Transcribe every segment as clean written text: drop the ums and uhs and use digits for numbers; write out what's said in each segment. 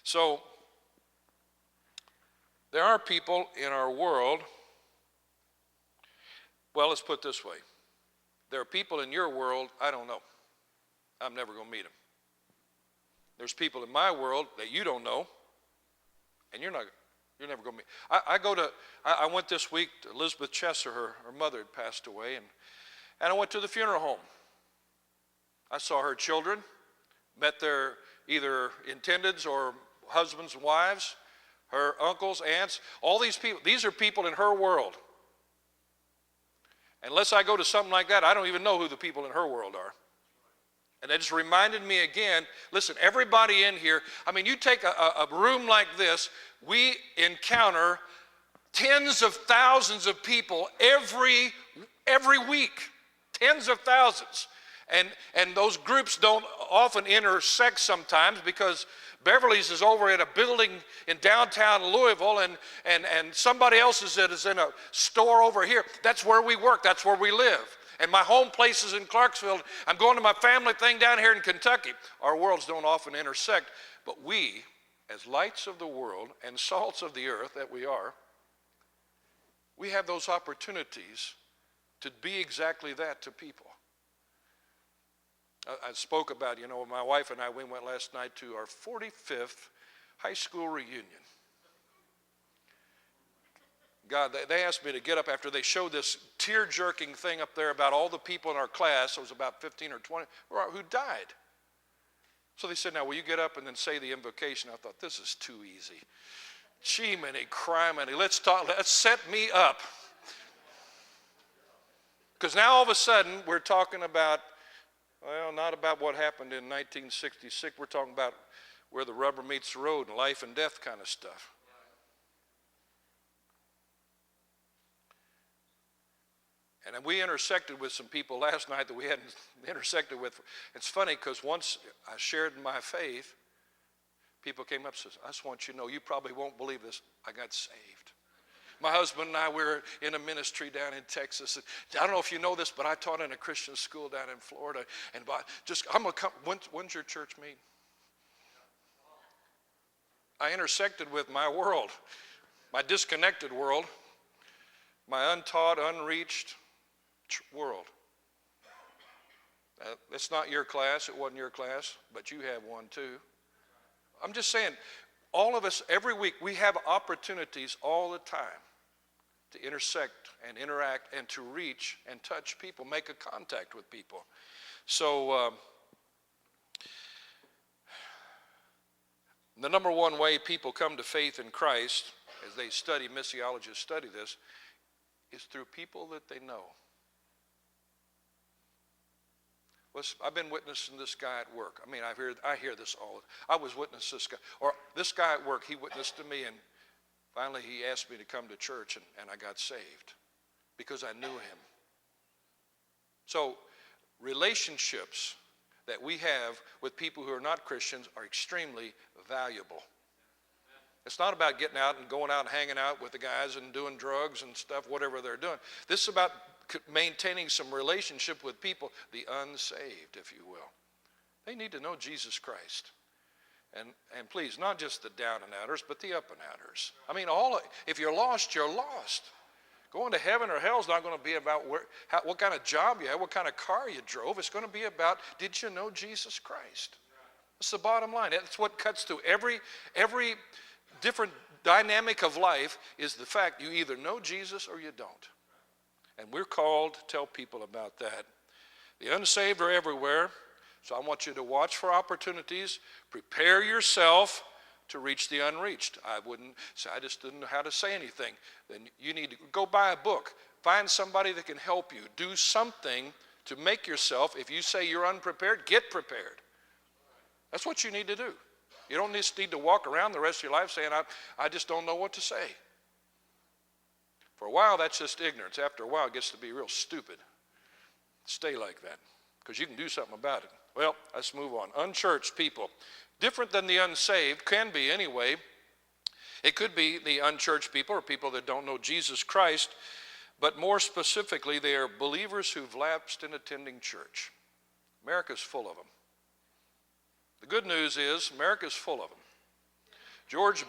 So there are people in our world, well, let's put it this way. There are people in your world I don't know. I'm never going to meet them. There's people in my world that you don't know, and you're never going to meet. I went this week to Elizabeth Chesser, her mother had passed away, and I went to the funeral home. I saw her children, met their either intendeds or husbands and wives, her uncles, aunts, all these people. These are people in her world. Unless I go to something like that, I don't even know who the people in her world are. And that just reminded me again, listen, everybody in here, I mean, you take a room like this, we encounter tens of thousands of people every week, tens of thousands. And those groups don't often intersect sometimes because Beverly's is over at a building in downtown Louisville and somebody else is in a store over here. That's where we work, that's where we live. And my home place is in Clarksville. I'm going to my family thing down here in Kentucky. Our worlds don't often intersect, but we, as lights of the world and salts of the earth that we are, we have those opportunities to be exactly that to people. I spoke about, my wife and I, we went last night to our 45th high school reunion. God, they asked me to get up after they showed this tear-jerking thing up there about all the people in our class, it was about 15 or 20, who died. So they said, now will you get up and then say the invocation? I thought, this is too easy. Gee, many, cry, many, let's set me up. Because now all of a sudden we're talking about, well, not about what happened in 1966. We're talking about where the rubber meets the road and life and death kind of stuff. And we intersected with some people last night that we hadn't intersected with. It's funny because once I shared my faith, people came up and said, I just want you to know, you probably won't believe this, I got saved. My husband and I were in a ministry down in Texas. I don't know if you know this, but I taught in a Christian school down in Florida. And I'm going to come, when's your church meet? I intersected with my world, my disconnected world, my untaught, unreached world. It's not your class, it wasn't your class, but you have one too. I'm just saying, all of us, every week, we have opportunities all the time to intersect and interact and to reach and touch people, make a contact with people. So the number one way people come to faith in Christ, as they study, missiologists study this, is through people that they know. I've been witnessing this guy at work. I mean, I hear this all. I was witnessing this guy, or this guy at work, he witnessed to me, and finally he asked me to come to church, and I got saved because I knew him. So relationships that we have with people who are not Christians are extremely valuable. It's not about getting out and going out and hanging out with the guys and doing drugs and stuff, whatever they're doing. This is about maintaining some relationship with people, the unsaved, if you will. They need to know Jesus Christ. And please, not just the down and outers, but the up and outers. I mean, if you're lost, you're lost. Going to heaven or hell is not going to be about what kind of job you had, what kind of car you drove. It's going to be about, did you know Jesus Christ? That's the bottom line. That's what cuts through every different dynamic of life, is the fact you either know Jesus or you don't. And we're called to tell people about that. The unsaved are everywhere, so I want you to watch for opportunities. Prepare yourself to reach the unreached. I wouldn't say, I just didn't know how to say anything. Then you need to go buy a book. Find somebody that can help you. Do something to make yourself, if you say you're unprepared, get prepared. That's what you need to do. You don't just need to walk around the rest of your life saying, I just don't know what to say. For a while, that's just ignorance. After a while, it gets to be real stupid. Stay like that, because you can do something about it. Well, let's move on. Unchurched people. Different than the unsaved, can be anyway. It could be the unchurched people or people that don't know Jesus Christ, but more specifically, they are believers who've lapsed in attending church. America's full of them. The good news is America's full of them. George,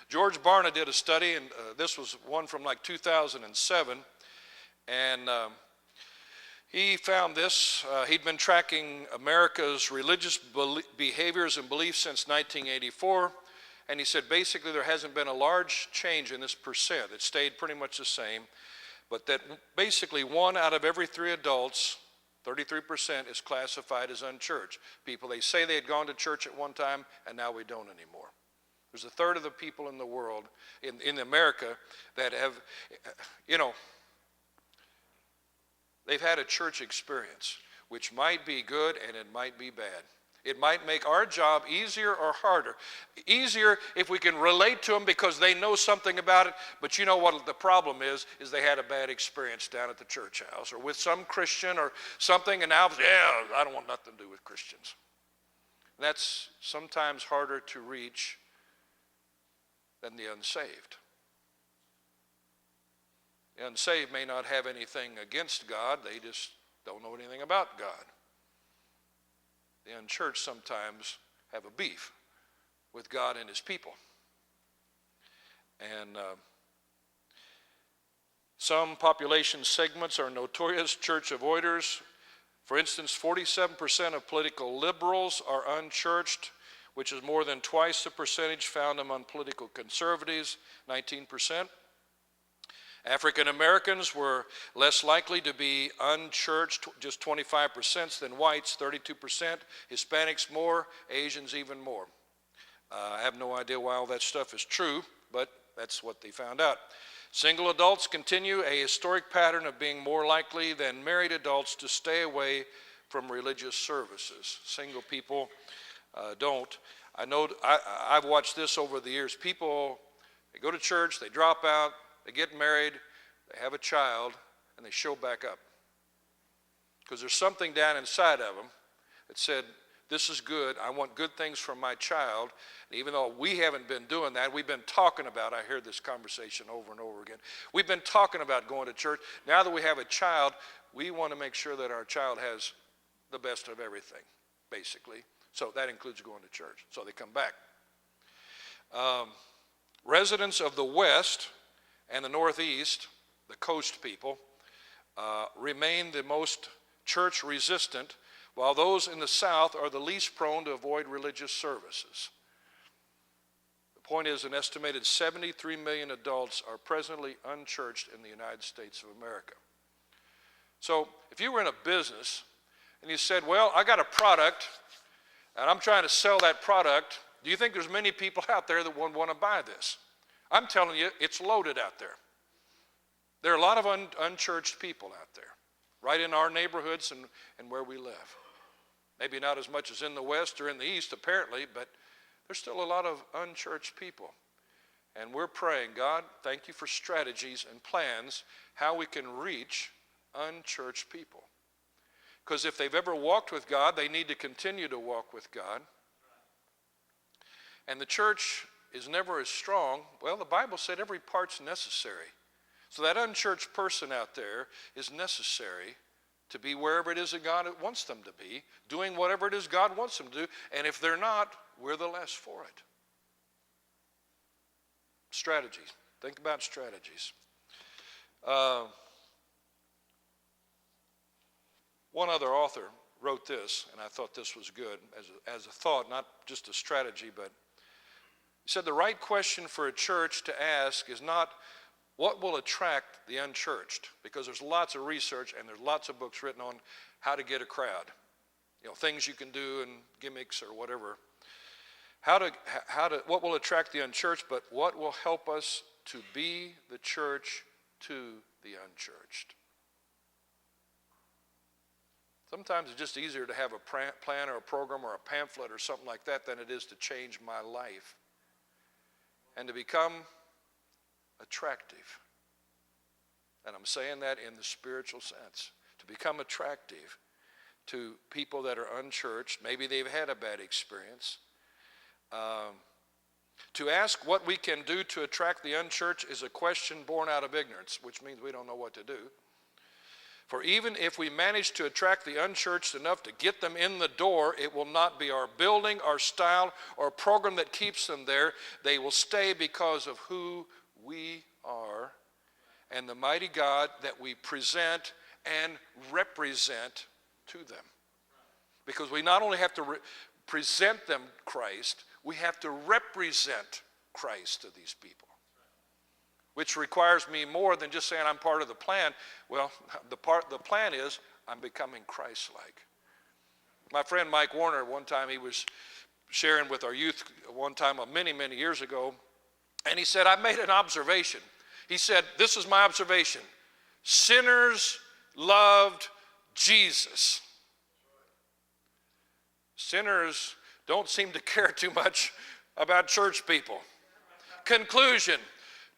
George Barna did a study, and this was one from like 2007, and he found this. He'd been tracking America's religious behaviors and beliefs since 1984, and he said basically there hasn't been a large change in this percent. It stayed pretty much the same, but that basically 1 out of every 3 adults, 33%, is classified as unchurched. People, they say they had gone to church at one time, and now we don't anymore. There's a third of the people in the world, in America, that have, they've had a church experience, which might be good and it might be bad. It might make our job easier or harder. Easier if we can relate to them because they know something about it, but you know what the problem is they had a bad experience down at the church house or with some Christian or something, and now, I don't want nothing to do with Christians. That's sometimes harder to reach than the unsaved. The unsaved may not have anything against God, they just don't know anything about God. The unchurched sometimes have a beef with God and his people. And some population segments are notorious church avoiders. For instance, 47% of political liberals are unchurched, which is more than twice the percentage found among political conservatives, 19%. African Americans were less likely to be unchurched, just 25%, than whites, 32%. Hispanics more, Asians even more. I have no idea why all that stuff is true, but that's what they found out. Single adults continue a historic pattern of being more likely than married adults to stay away from religious services. Single people don't. I know I've watched this over the years. People, they go to church, they drop out, they get married, they have a child, and they show back up. Because there's something down inside of them that said, this is good, I want good things from my child. And even though we haven't been doing that, we've been talking about, I hear this conversation over and over again, we've been talking about going to church. Now that we have a child, we want to make sure that our child has the best of everything, basically. So that includes going to church. So they come back. Residents of the West and the Northeast, the coast people, remain the most church resistant, while those in the South are the least prone to avoid religious services. The point is, an estimated 73 million adults are presently unchurched in the United States of America. So if you were in a business and you said, well, I got a product and I'm trying to sell that product, do you think there's many people out there that would want to buy this? I'm telling you, it's loaded out there. There are a lot of unchurched people out there, right in our neighborhoods and where we live. Maybe not as much as in the West or in the East, apparently, but there's still a lot of unchurched people. And we're praying, God, thank you for strategies and plans how we can reach unchurched people. Because if they've ever walked with God, they need to continue to walk with God. And the church is never as strong. Well, the Bible said every part's necessary. So that unchurched person out there is necessary to be wherever it is that God wants them to be, doing whatever it is God wants them to do. And if they're not, we're the less for it. Strategies. Think about strategies. One other author wrote this, and I thought this was good as a thought, not just a strategy, but he said the right question for a church to ask is not what will attract the unchurched, because there's lots of research and there's lots of books written on how to get a crowd, things you can do and gimmicks or whatever. What will attract the unchurched, but what will help us to be the church to the unchurched. Sometimes it's just easier to have a plan or a program or a pamphlet or something like that than it is to change my life and to become attractive. And I'm saying that in the spiritual sense. To become attractive to people that are unchurched. Maybe they've had a bad experience. To ask what we can do to attract the unchurched is a question born out of ignorance, which means we don't know what to do. For even if we manage to attract the unchurched enough to get them in the door, it will not be our building, our style, or program that keeps them there. They will stay because of who we are and the mighty God that we present and represent to them. Because we not only have to present them Christ, we have to represent Christ to these people, which requires me more than just saying I'm part of the plan. Well, the plan is I'm becoming Christ-like. My friend Mike Warner, one time he was sharing with our youth one time many, many years ago, and he said, I made an observation. He said, this is my observation. Sinners loved Jesus. Sinners don't seem to care too much about church people. Conclusion,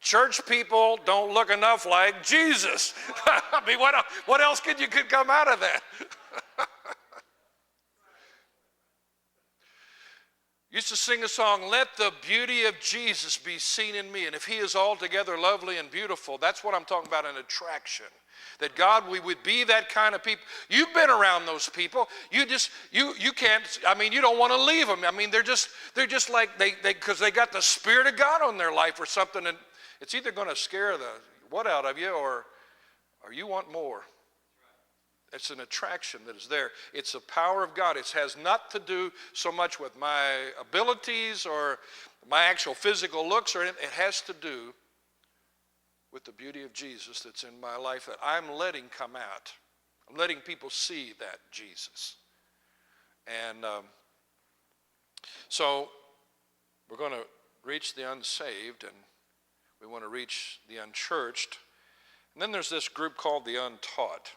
church people don't look enough like Jesus. I mean, what else could come out of that? Used to sing a song, let the beauty of Jesus be seen in me. And if he is altogether lovely and beautiful, that's what I'm talking about, an attraction. That God, we would be that kind of people. You've been around those people. You can't, I mean, you don't want to leave them. I mean, they're just like, because they got the Spirit of God on their life or something. And it's either going to scare the what out of you or you want more. It's an attraction that is there. It's the power of God. It has not to do so much with my abilities or my actual physical looks or anything. It has to do with the beauty of Jesus that's in my life that I'm letting come out. I'm letting people see that Jesus. And so we're going to reach the unsaved and we want to reach the unchurched. And then there's this group called the untaught.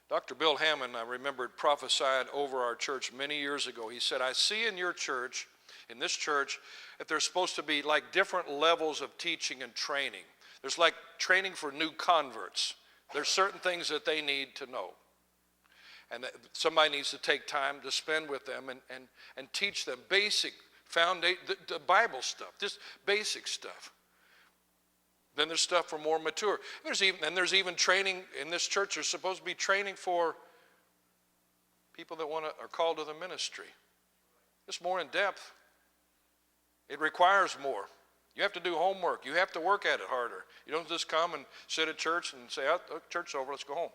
Dr. Bill Hammond, I remembered, prophesied over our church many years ago. He said, I see in your church, in this church, that there's supposed to be like different levels of teaching and training. There's like training for new converts. There's certain things that they need to know. And that somebody needs to take time to spend with them and teach them basic foundation, the Bible stuff, just basic stuff. Then there's stuff for more mature. There's even training in this church. There's supposed to be training for people that are called to the ministry. It's more in depth. It requires more. You have to do homework. You have to work at it harder. You don't just come and sit at church and say, oh, church's over, let's go home.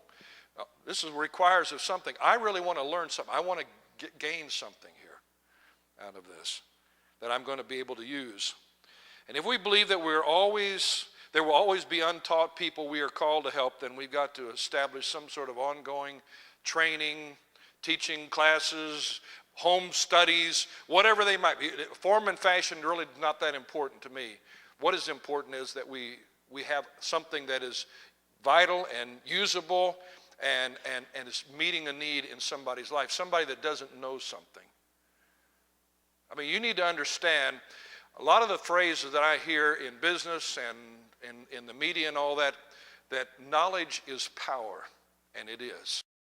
No, this requires of something. I really want to learn something. I want to gain something here out of this that I'm going to be able to use. And if we believe that there will always be untaught people we are called to help, then we've got to establish some sort of ongoing training, teaching classes, home studies, whatever they might be. Form and fashion really not that important to me. What is important is that we have something that is vital and usable and is meeting a need in somebody's life, somebody that doesn't know something. I mean, you need to understand a lot of the phrases that I hear in business and in the media and all that knowledge is power, and it is.